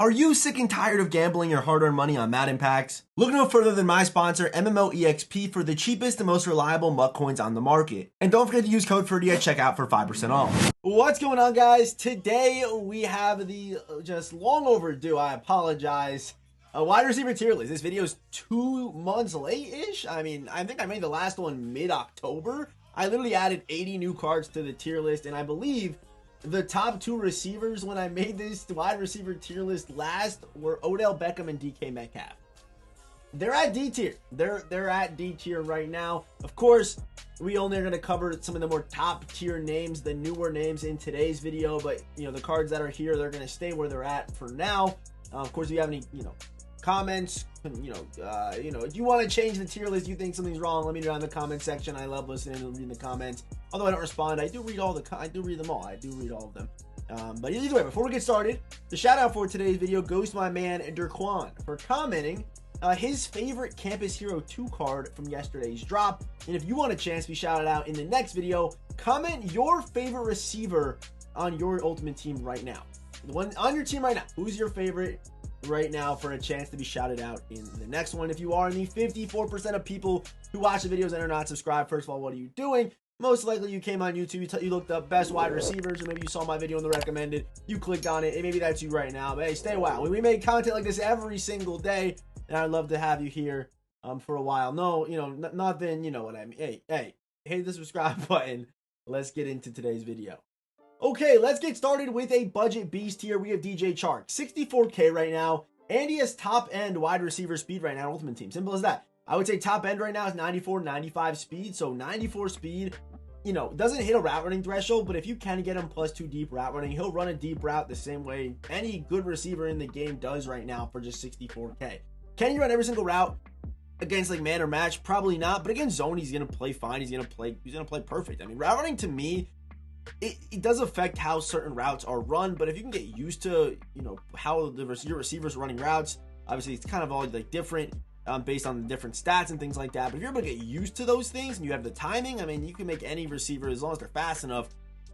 Are you sick and tired of gambling your hard-earned money on Madden packs? Look no further than my sponsor, MMOEXP, for the cheapest and most reliable MUT coins on the market. And don't forget to use code Ferdy at checkout for 5% off. What's going on, guys? Today we have the just long overdue, I apologize, wide receiver tier list. This video is 2 months late-ish. I mean, I think I made the last one mid-October. I literally added 80 new cards to the tier list, and I believe the top 2 receivers when I made this wide receiver tier list last were Odell Beckham and DK Metcalf. They're at D tier. They're at D tier right now. Of course, we only are going to cover some of the more top tier names, the newer names in today's video. But you know, the cards that are here, they're going to stay where they're at for now. Of course, if you have any comments, if you want to change the tier list, you think something's wrong, let me know in the comment section. I love listening and reading the comments. Although I don't respond, I do read them all. I do read all of them. But either way, before we get started, the shout out for today's video goes to my man Durquan for commenting his favorite Campus Hero 2 card from yesterday's drop. And if you want a chance to be shouted out in the next video, comment your favorite receiver on your ultimate team right now. The one on your team right now. Who's your favorite right now for a chance to be shouted out in the next one? If you are in the 54% of people who watch the videos and are not subscribed, first of all, what are you doing? Most likely you came on YouTube, you looked up best wide receivers, or maybe you saw my video in the recommended, you clicked on it, and maybe that's you right now. But hey, stay a while. We make content like this every single day, and I'd love to have you here for a while. No, nothing, you know what I mean. Hey, hit the subscribe button. Let's get into today's video. Okay, let's get started with a budget beast here. We have DJ Chark, 64K right now, and he has top end wide receiver speed right now on Ultimate Team. Simple as that. I would say top end right now is 94, 95 speed. So 94 speed, doesn't hit a route running threshold, but if you can get him +2 deep route running, he'll run a deep route the same way any good receiver in the game does right now for just 64K. Can he run every single route against like man or match? Probably not, but against zone, he's gonna play fine. He's gonna play perfect. I mean, route running to me, it does affect how certain routes are run, but if you can get used to how your receivers are running routes, obviously it's kind of all like different based on the different stats and things like that. But if you're able to get used to those things and you have the timing, I mean, you can make any receiver, as long as they're fast enough,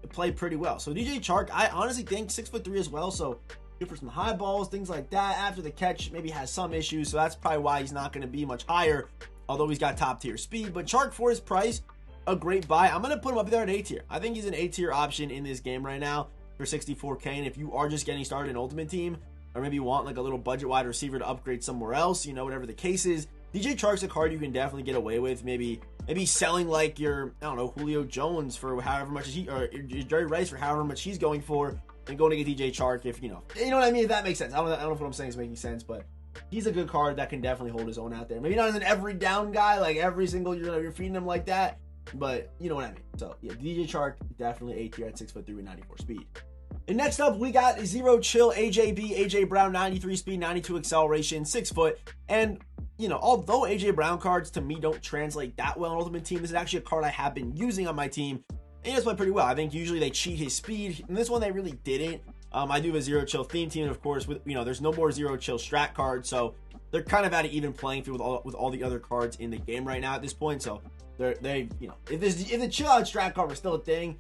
play pretty well. So DJ Chark, I honestly think 6'3" as well, so good for some high balls, things like that. After the catch, maybe has some issues, so that's probably why he's not going to be much higher, although he's got top tier speed. But Chark, for his price, a great buy. I'm going to put him up there at A tier. I think he's an A tier option in this game right now for 64K. And if you are just getting started in Ultimate Team, or maybe you want like a little budget wide receiver to upgrade somewhere else, whatever the case is, DJ Chark's a card you can definitely get away with. Maybe selling like your, Julio Jones for however much or Jerry Rice for however much he's going for, and going to get DJ Chark if, you know what I mean, if that makes sense. I don't know if what I'm saying is making sense, but he's a good card that can definitely hold his own out there. Maybe not as an every down guy, like every single you're feeding him like that, but you know what I mean. So yeah, DJ Chark definitely A tier at 6'3" with 94 speed. And next up, we got Zero Chill, AJ Brown, 93 speed, 92 acceleration, 6 foot. And, although AJ Brown cards to me don't translate that well on Ultimate Team, this is actually a card I have been using on my team, and he does play pretty well. I think usually they cheat his speed. In this one, they really didn't. I do have a Zero Chill theme team, and of course, with there's no more Zero Chill strat cards, so they're kind of at an even playing field with all the other cards in the game right now at this point. So if the chill out strat card was still a thing,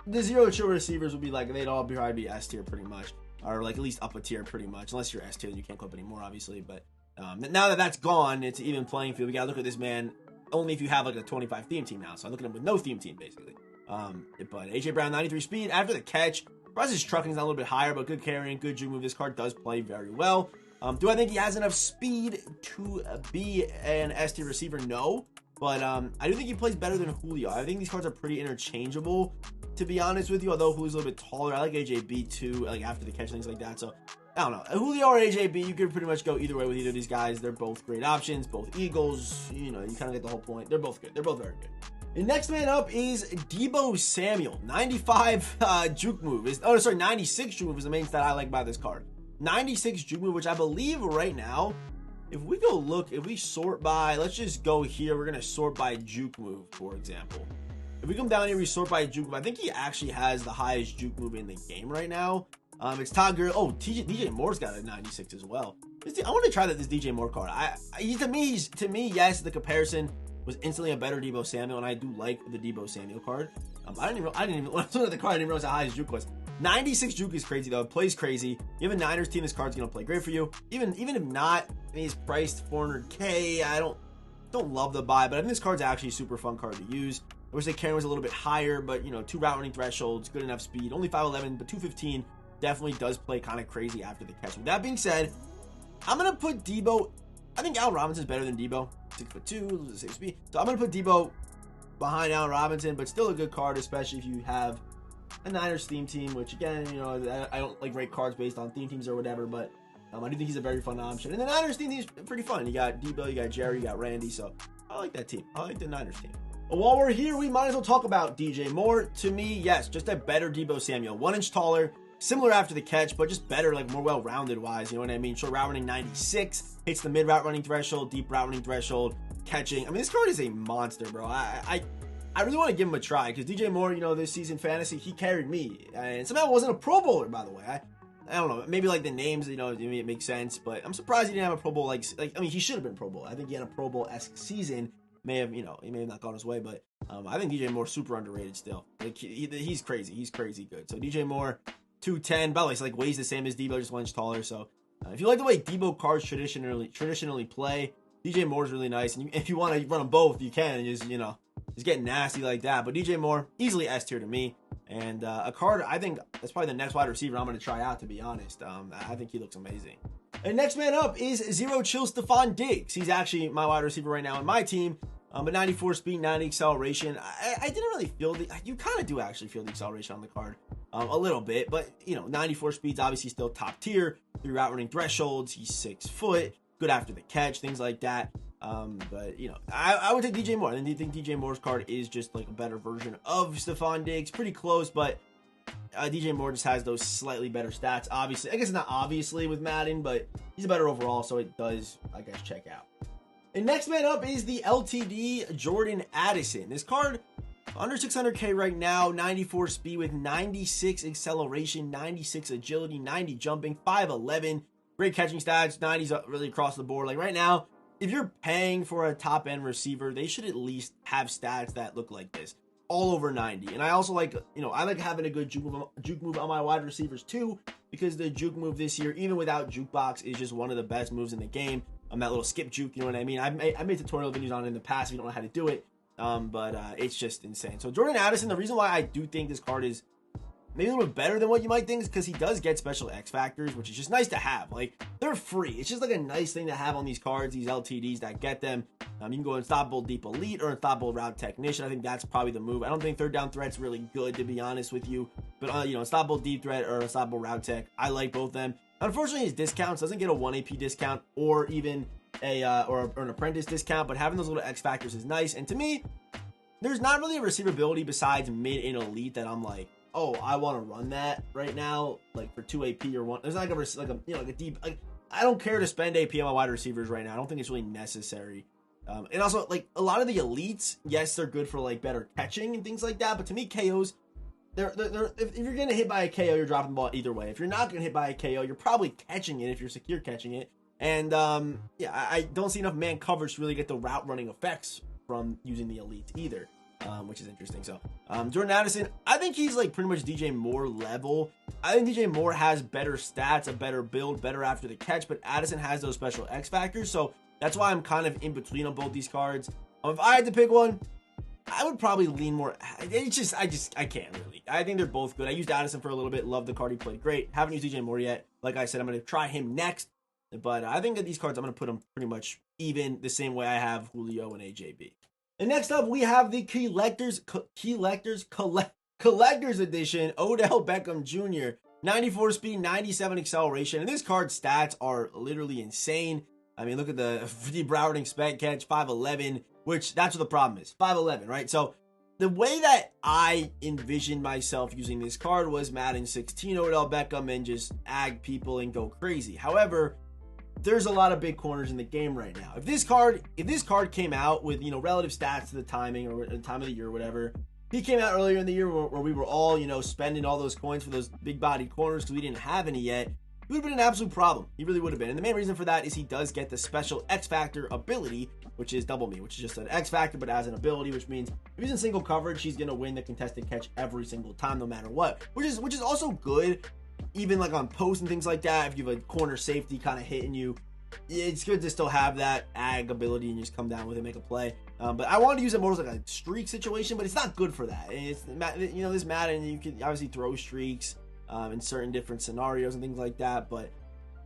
the Zero Chill receivers would be like, they'd all probably be S tier pretty much, or like at least up a tier pretty much, unless you're S tier, you can't clip anymore, obviously. But now that that's gone, it's an even playing field. We gotta look at this man only if you have like a 25 theme team now. So I look at him with no theme team basically. But AJ Brown, 93 speed after the catch. His trucking is a little bit higher, but good carrying, good juke move. This card does play very well. Do I think he has enough speed to be an S tier receiver? No. But I do think he plays better than Julio. I think these cards are pretty interchangeable, to be honest with you, although Julio's a little bit taller. I like AJB too, like after the catch, things like that. So I don't know, Julio or AJB, you could pretty much go either way with either of these guys. They're both great options, both Eagles. You kind of get the whole point. They're both good. They're both very good. The next man up is Deebo Samuel, 95 juke move. 96 juke move is the main stat I like about this card. 96 juke move, which I believe right now, if we sort by, let's just go here. We're going to sort by juke move, for example. If we come down here, we sort by juke move. I think he actually has the highest juke move in the game right now. It's Todd Gurley. Oh, DJ Moore's got a 96 as well. I want to try this DJ Moore card. To me, yes, the comparison was instantly a better Deebo Samuel, and I do like the Deebo Samuel card. I didn't even when I was looking at the card, I didn't realize how high his juke was. 96 juke is crazy though. It plays crazy. You have a Niners team, this card's gonna play great for you. Even if not, I mean, he's priced 400K. I don't love the buy, but I think this card's actually a super fun card to use. I wish the carry was a little bit higher, but 2 route running thresholds, good enough speed. Only 5'11", but 215 definitely does play kind of crazy after the catch. With that being said, I'm gonna put Deebo. I think Allen Robinson's better than Deebo. 6'2", loses 6 speed. So I'm gonna put Deebo behind Allen Robinson, but still a good card, especially if you have a Niners theme team, which again, I don't like rate cards based on theme teams or whatever, but I do think he's a very fun option. And the Niners team is pretty fun. You got Deebo, you got Jerry, you got Randy, so I like that team. I like the Niners team. But while we're here, we might as well talk about DJ Moore. To me, yes, just a better Deebo Samuel. 1 inch taller, similar after the catch, but just better, like more well-rounded wise, you know what I mean? Short route running 96, hits the mid route running threshold, deep route running threshold, catching. I mean, this card is a monster, bro. I really want to give him a try because DJ Moore, this season fantasy, he carried me. And somehow wasn't a Pro Bowler, by the way. I don't know. Maybe like the names, maybe it makes sense, but I'm surprised he didn't have a Pro Bowl. He should have been Pro Bowl. I think he had a Pro Bowl-esque season. He may have not gone his way, but I think DJ Moore's super underrated still. Like he's crazy. He's crazy good. So DJ Moore, 210. By the way, it's weighs the same as Deebo, just 1 inch taller. So if you like the way Deebo cards traditionally play, DJ Moore's really nice. And if you want to run them both, you can. And just getting nasty like that. But DJ Moore, easily S tier to me. And a card, I think that's probably the next wide receiver I'm going to try out, to be honest. I think he looks amazing. And next man up is Zero Chill Stefan Diggs. He's actually my wide receiver right now on my team. But 94 speed, 90 acceleration. I didn't really feel you kind of do actually feel the acceleration on the card a little bit. But, 94 speed's obviously still top tier. 3 route running thresholds. He's 6 foot. Good after the catch, things like that. But I would take DJ Moore. I think DJ Moore's card is just like a better version of Stefan Diggs. Pretty close, but DJ Moore just has those slightly better stats. Obviously, I guess not obviously with Madden, but he's better overall, so it does, I guess, check out. And next man up is the LTD Jordan Addison. This card, under 600K right now, 94 speed with 96 acceleration, 96 agility, 90 jumping, 5'11", great catching stats, 90s really across the board. Like right now, if you're paying for a top-end receiver, they should at least have stats that look like this, all over 90. And I also like, I like having a good juke move on my wide receivers too, because the juke move this year, even without jukebox, is just one of the best moves in the game. That little skip juke, you know what I mean? I made tutorial videos on it in the past if you don't know how to do it, but it's just insane. So Jordan Addison, the reason why I do think this card is maybe a little bit better than what you might think is because he does get special X factors, which is just nice to have. Like, they're free. It's just like a nice thing to have on these cards, these LTDs that get them. You can go Unstoppable Deep Elite or Unstoppable Route Technician. I think that's probably the move. I don't think third down threat's really good, to be honest with you. But, Unstoppable Deep Threat or Unstoppable Route Tech, I like both of them. Unfortunately, his discounts doesn't get a 1 AP discount or even or an apprentice discount, but having those little X factors is nice. And to me, there's not really a receivability besides mid and elite that I'm like, oh, I want to run that right now, like for 2 AP or 1. There's not like a deep. I don't care to spend AP on my wide receivers right now. I don't think it's really necessary. And also, like a lot of the elites, yes, they're good for like better catching and things like that. But to me, KOs, if you're gonna hit by a KO, you're dropping the ball either way. If you're not gonna hit by a KO, you're probably catching it if you're secure catching it. And I don't see enough man coverage to really get the route running effects from using the elites either, which is interesting. So Jordan Addison, I think he's like pretty much DJ Moore level. I think DJ Moore has better stats, a better build, better after the catch, but Addison has those special X factors. So that's why I'm kind of in between on both these cards. If I had to pick one, I would probably lean more. I can't really. I think they're both good. I used Addison for a little bit. Love the card. He played great. Haven't used DJ Moore yet. Like I said, I'm going to try him next. But I think that these cards, I'm going to put them pretty much even the same way I have Julio and AJB. And next up, we have the Collectors Edition, Odell Beckham Jr. 94 speed, 97 acceleration. And this card's stats are literally insane. I mean, look at the deep routing spec catch, 5'11", which that's what the problem is, 5'11", right? So the way that I envisioned myself using this card was Madden 16 Odell Beckham and just ag people and go crazy. However, there's a lot of big corners in the game right now. If this card came out with, relative stats to the timing or the time of the year or whatever, he came out earlier in the year where we were all, spending all those coins for those big body corners because we didn't have any yet. he would have been an absolute problem. He really would have been. And the main reason for that is he does get the special X Factor ability, which is double me, which is just an X Factor, but as an ability, which means if he's in single coverage, he's going to win the contested catch every single time, no matter what, which is also good, even like on posts and things like that. If you have a corner safety kind of hitting you, it's good to still have that ag ability and just come down with it, make a play. But I wanted to use it more as like a streak situation, but it's not good for that. And it's, you know, this Madden, you can obviously throw streaks in certain different scenarios and things like that, but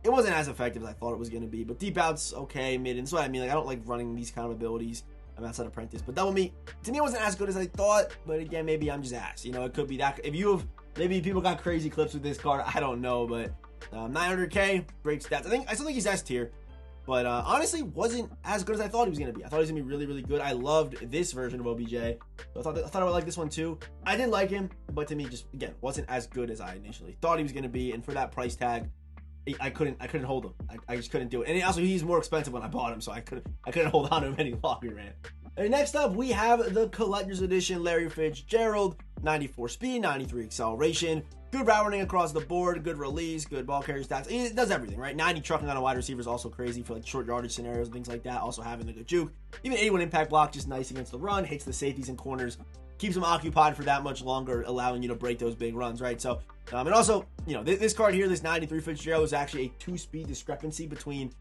it wasn't as effective as I thought it was going to be. But deep out's okay, mid, and so I mean, like, I don't like running these kind of abilities. I'm outside apprentice, but double me, to me, it wasn't as good as I thought. But again, maybe I'm just ass. You know, it could be that. If you have, maybe people got crazy clips with this card, I don't know, but 900k, great stats. I still think he's S tier, but honestly, wasn't as good as I thought he was going to be. I thought he was going to be really, really good. I loved this version of OBJ, so I thought I would like this one too. I did like him, but to me, just again, wasn't as good as I initially thought he was going to be. And for that price tag, I couldn't hold him. I just couldn't do it. And also, he's more expensive when I bought him, so I couldn't hold on to him any longer, man. And next up, we have the Collector's Edition Larry Fitzgerald, 94 speed, 93 acceleration, good route running across the board, good release, good ball carrier stats. It does everything, right? 90 trucking on a wide receiver is also crazy for like short yardage scenarios and things like that. Also having the good juke. Even 81 impact block, just nice against the run, hits the safeties and corners, keeps them occupied for that much longer, allowing you to break those big runs, right? So, and also, you know, this card here, this 93 Fitzgerald, is actually a 2-speed discrepancy between,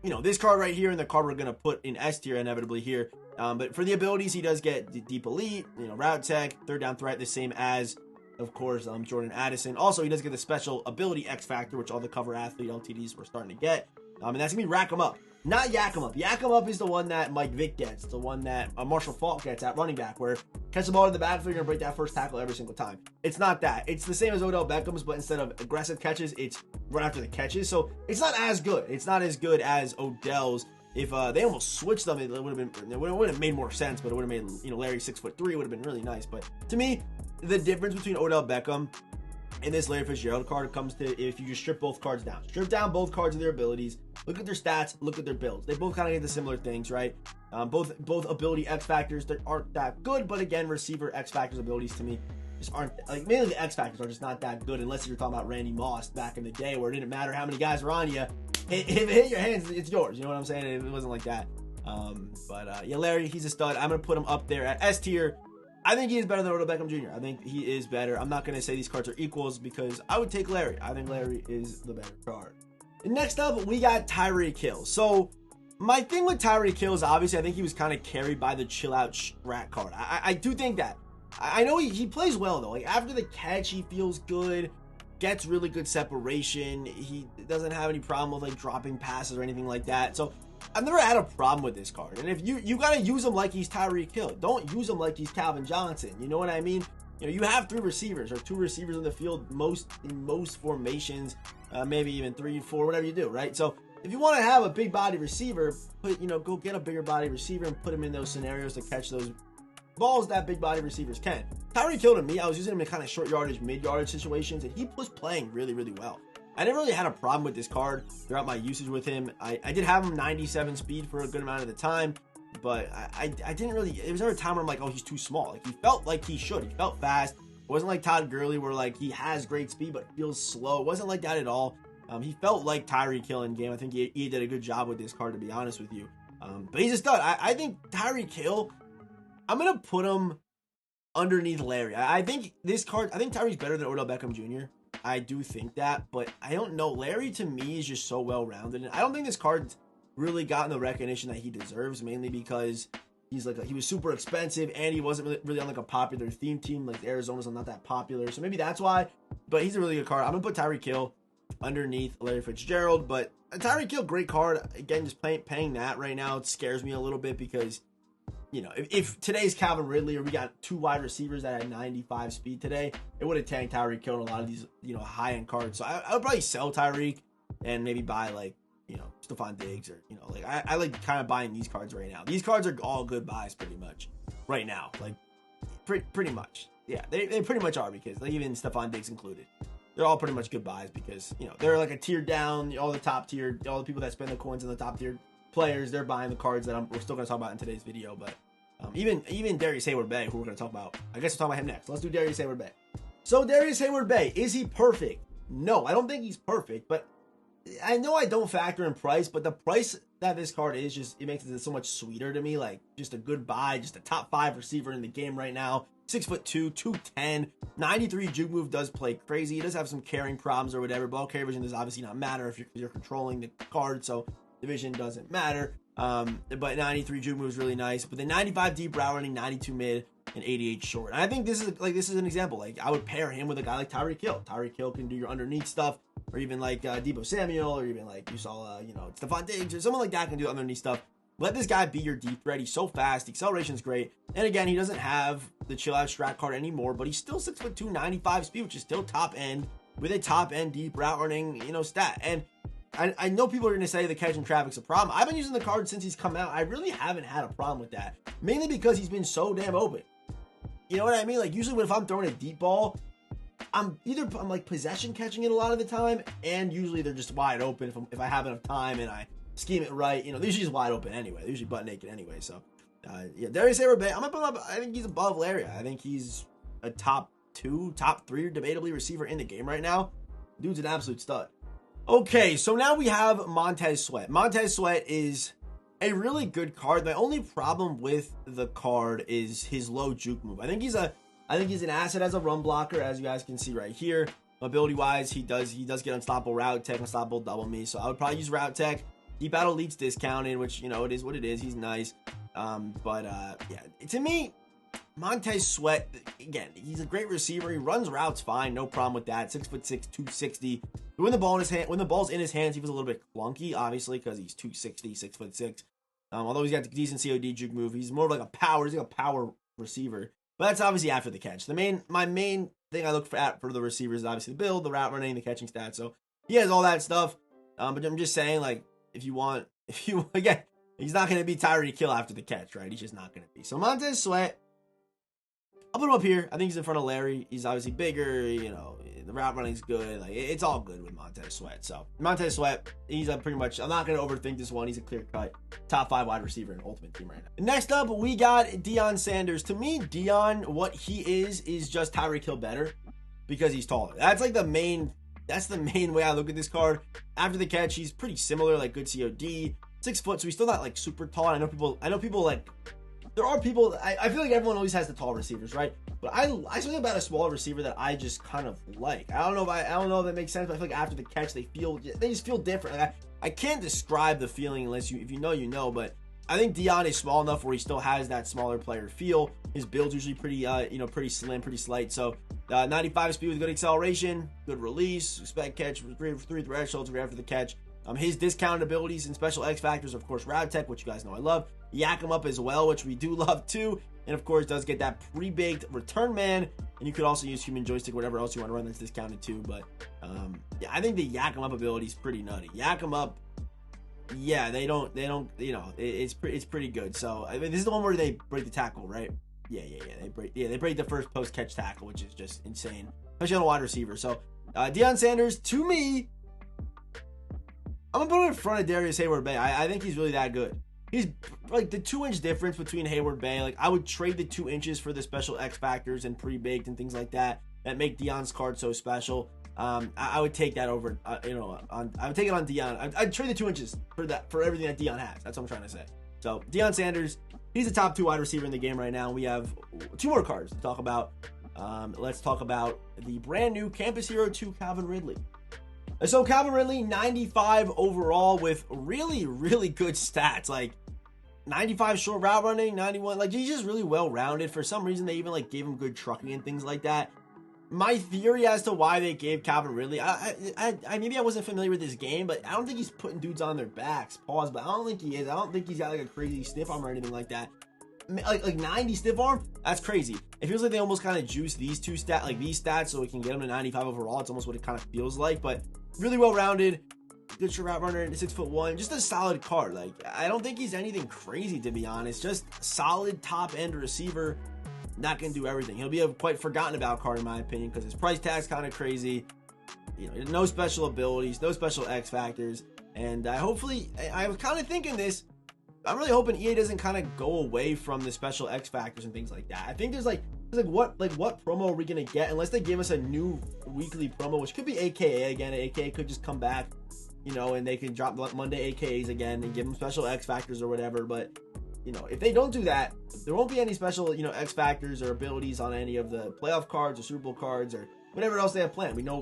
you know, this card right here and the card we're going to put in S tier inevitably here. But for the abilities, he does get deep elite, you know, route tech, third down threat, the same as, of course, Jordan Addison. Also, he does get the special ability X Factor, which all the cover athlete LTDs were starting to get. And that's going to be Rack 'em Up. Not Yak 'em Up. Yak 'em Up is the one that Mike Vick gets. The one that Marshall Faulk gets at running back, where catch the ball in the backfield, you're going to break that first tackle every single time. It's not that. It's the same as Odell Beckham's, but instead of aggressive catches, it's right after the catches. So it's not as good. It's not as good as Odell's. If they almost switched them, it would have made more sense, but it would have made, you know, Larry 6'3" would have been really nice. But to me, the difference between Odell Beckham and this Larry Fitzgerald card comes to if you just strip both cards down. Strip down both cards of their abilities. Look at their stats. Look at their builds. They both kind of get the similar things, right? Both ability X factors that aren't that good, but again, receiver X factors abilities to me just aren't, like, mainly the X factors are just not that good unless you're talking about Randy Moss back in the day where it didn't matter how many guys were on you. If it hit your hands, it's yours. You know what I'm saying? It wasn't like that. Yeah, Larry, he's a stud. I'm going to put him up there at S tier. I think he is better than Odell Beckham Jr. I think he is better. I'm not going to say these cards are equals because I would take Larry. I think Larry is the better card. And next up, we got Tyreek Hill. So my thing with Tyreek Hill is obviously I think he was kind of carried by the chill out strat card. I do think that. I know he plays well though. Like after the catch, he feels good, gets really good separation. He doesn't have any problem with like dropping passes or anything like that. So I've never had a problem with this card. And if you got to use him like he's Tyreek Hill. Don't use him like he's Calvin Johnson. You know what I mean? You know, you have 3 receivers or 2 receivers in the field in most formations, maybe even 3, 4, whatever you do, right? So if you want to have a big body receiver, go get a bigger body receiver and put him in those scenarios to catch those balls that big body receivers can. Tyreek Hill to me, I was using him in kind of short yardage, mid yardage situations, and he was playing really, really well. I never really had a problem with this card throughout my usage with him. I did have him 97 speed for a good amount of the time, but I didn't really, it was never a time where I'm like, oh, he's too small. Like he felt like he should. He felt fast. It wasn't like Todd Gurley where like he has great speed but feels slow. It wasn't like that at all. He felt like Tyreek Hill in game. I think he did a good job with this card, to be honest with you. But he's a stud. I think Tyreek Hill, I'm going to put him underneath Larry. I think this card, I think Tyreek's better than Odell Beckham Jr. I do think that, but I don't know. Larry to me is just so well-rounded, and I don't think this card's really gotten the recognition that he deserves, mainly because he was super expensive and he wasn't really on like a popular theme team. Like Arizona's not that popular, so maybe that's why. But he's a really good card. I'm gonna put Tyreek Hill underneath Larry Fitzgerald, but Tyreek Hill, great card. Again, just paying that right now, it scares me a little bit because, you know, if today's Calvin Ridley or we got 2 wide receivers that had 95 speed today, it would have tanked Tyreek Hill in a lot of these, you know, high-end cards. So I would probably sell Tyreek and maybe buy like, you know, Stefan Diggs or, you know, like I like kind of buying these cards right now. These cards are all good buys pretty much right now. Like pretty much. Yeah, they pretty much are because like even Stefan Diggs included. They're all pretty much good buys because, you know, they're like a tier down, all the top tier, all the people that spend the coins in the top tier players, they're buying the cards that we're still going to talk about in today's video. But even Darius Hayward-Bay, who we're going to talk about, I guess we'll talk about him next. Let's do Darius Hayward-Bay. So Darius Hayward-Bay, is he perfect? No, I don't think he's perfect, but I know I don't factor in price, but the price that this card is just, it makes it so much sweeter to me. Like, just a good buy, just a top 5 receiver in the game right now. 6'2", 210, 93 juke move does play crazy. He does have some carrying problems or whatever. Ball carry vision does obviously not matter if you're controlling the card, so the vision doesn't matter. But 93 juke move is really nice. But the 95 deep route running, 92 mid, and 88 short. And I think this is an example. Like, I would pair him with a guy like Tyreek Hill. Tyreek Hill can do your underneath stuff, or even like Deebo Samuel, or even like you saw, Stefan Diggs, or someone like that can do underneath stuff. Let this guy be your deep threat. He's so fast. The acceleration's great. And again, he doesn't have the chill out strat card anymore, but he's still 6'2", 95 speed, which is still top end with a top end deep route running, stat. And I know people are going to say the catch and traffic's a problem. I've been using the card since he's come out. I really haven't had a problem with that, mainly because he's been so damn open. You know what I mean? Like, usually if I'm throwing a deep ball, I'm like possession catching it a lot of the time, and usually they're just wide open if I have enough time and I scheme it right. They're usually just wide open anyway. They're usually butt naked anyway. So, Darius Hayward-Bay, I'm gonna put him up. I think he's above Laria. I think he's a top 2, top 3 debatably receiver in the game right now. Dude's an absolute stud. Okay, so now we have Montez Sweat. Montez Sweat is a really good card. The only problem with the card is his low juke move. I think he's an asset as a run blocker, as you guys can see right here. Ability wise, he does get unstoppable route tech, unstoppable double me. So I would probably use route tech. Deep out elites discounted, which it is what it is. He's nice. To me, Montez Sweat, again, he's a great receiver. He runs routes fine, no problem with that. 6'6", 260. When the ball's in his hands, he was a little bit clunky, obviously, because he's 260, 6'6". Although he's got the decent COD juke move, he's more of like he's like a power receiver. But that's obviously after the catch. My main thing I look for the receivers is obviously the build, the route running, the catching stats. So he has all that stuff. But I'm just saying, like, again, he's not going to be Tyreek Hill after the catch, right? He's just not going to be. So Montez Sweat, I'll put him up here. I think he's in front of Larry. He's obviously bigger, the route running's good. Like, it's all good with Montez Sweat. So Montez Sweat, he's pretty much, I'm not going to overthink this one. He's a clear cut top 5 wide receiver in Ultimate Team right now. Next up, we got Deion Sanders. To me, Deion, what he is just Tyreek Hill better because he's taller. That's the main way I look at this card. After the catch, he's pretty similar, like good COD, 6 foot, so he's still not like super tall. I know people like, there are people, I feel like everyone always has the tall receivers, right? But I something about a smaller receiver that I just kind of like. I don't know if that makes sense, but I feel like after the catch, they just feel different. Like, I can't describe the feeling unless if you know, but I think Deion is small enough where he still has that smaller player feel. His build's usually pretty slim, pretty slight. So 95 speed with good acceleration, good release, expect catch, 3 thresholds right after the catch. His discounted abilities and special X factors, of course, route tech, which you guys know I love. Yak him up as well, which we do love too. And of course, does get that pre-baked return man. And you could also use human joystick, whatever else you want to run that's discounted too. But I think the yak him up ability is pretty nutty. Yak him up. Yeah, they don't, it's pretty good. So I mean, this is the one where they break the tackle, right? Yeah, they break the first post catch tackle, which is just insane, especially on a wide receiver. So Deion Sanders, to me, I'm gonna put him in front of Darius Hayward-Bay. I think he's really that good. He's like the 2-inch difference between Hayward-Bay. Like, I would trade the 2 inches for the special X factors and pre-baked and things like that make Deion's card so special. I would take that over, I would take it on Deion. I'd trade the 2 inches for everything that Deion has. That's what I'm trying to say. So Deion Sanders, he's a top 2 wide receiver in the game right now. We have 2 more cards to talk about. Let's talk about the brand new Campus Hero 2 Calvin Ridley. So Calvin Ridley, 95 overall with really, really good stats. Like 95 short route running, 91. Like, he's just really well rounded. For some reason, they even gave him good trucking and things like that. My theory as to why they gave Calvin Ridley, maybe I wasn't familiar with this game, but I don't think he's putting dudes on their backs. Pause, but I don't think he is. I don't think he's got a crazy stiff arm or anything like that. Like 90 stiff arm, that's crazy. It feels like they almost kind of juice these stats so we can get him to 95 overall. It's almost what it kind of feels like, but really well rounded, good short route runner, 6'1", just a solid card. Like, I don't think he's anything crazy, to be honest. Just solid top end receiver. Not gonna do everything. He'll be a quite forgotten about card in my opinion because his price tag's kind of crazy. No special abilities, no special X factors, and I was kind of thinking this. I'm really hoping EA doesn't kind of go away from the special X factors and things like that. I think there's what promo are we gonna get unless they give us a new weekly promo, which could be AKA again. AKA could just come back. you know, and they can drop Monday AKs again and give them special X factors or whatever. But, you know, if they don't do that, there won't be any special, you know, X factors or abilities on any of the playoff cards or Super Bowl cards or whatever else they have planned. We know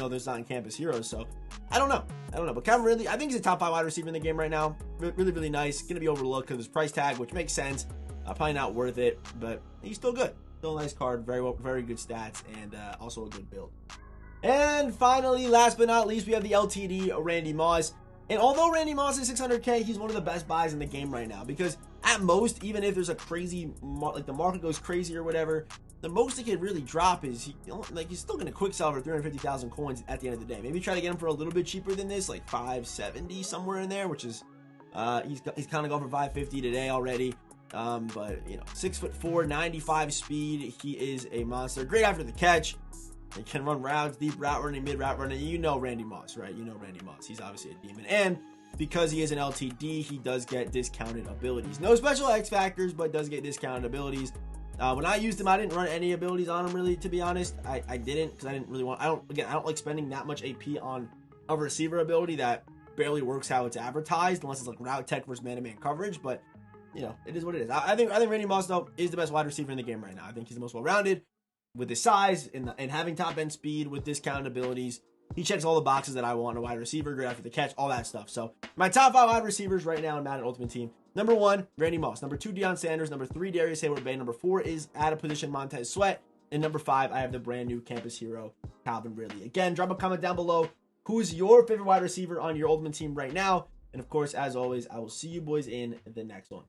there's not in campus heroes, so I don't know. But Calvin Ridley, I think he's a top 5 wide receiver in the game right now. Really, really nice. Going to be overlooked because of his price tag, which makes sense. Probably not worth it, but he's still good. Still a nice card, very good stats, and also a good build. And finally, last but not least, we have the LTD Randy Moss. And although Randy Moss is 600K, he's one of the best buys in the game right now, because at most, even if there's a crazy, like the market goes crazy or whatever, the most it could really drop is he's still going to quick sell for 350,000 coins at the end of the day. Maybe try to get him for a little bit cheaper than this, like 570 somewhere in there, which is he's kind of going for 550 today already. But you know, 6'4", 95 speed. He is a monster. Great after the catch. He can run routes, deep route running, mid route running. You know Randy Moss, right? You know Randy Moss. He's obviously a demon. And because he is an LTD, he does get discounted abilities. No special X factors, but does get discounted abilities. When I used him, I didn't run any abilities on him, really, to be honest. I didn't, because I didn't really want... I don't like spending that much AP on a receiver ability that barely works how it's advertised, unless it's like route tech versus man-to-man coverage, but, you know, it is what it is. I think Randy Moss, though, is the best wide receiver in the game right now. I think he's the most well-rounded, with his size, and having top-end speed, with discounted abilities. He checks all the boxes that I want in a wide receiver, great after the catch, all that stuff. So, my top 5 wide receivers right now in Madden Ultimate Team. Number 1, Randy Moss. Number 2, Deion Sanders. Number 3, Darius Hayward-Bay. Number 4 is out of position Montez Sweat. And number 5, I have the brand new campus hero, Calvin Ridley. Again, drop a comment down below. Who's your favorite wide receiver on your Ultimate Team right now? And of course, as always, I will see you boys in the next one.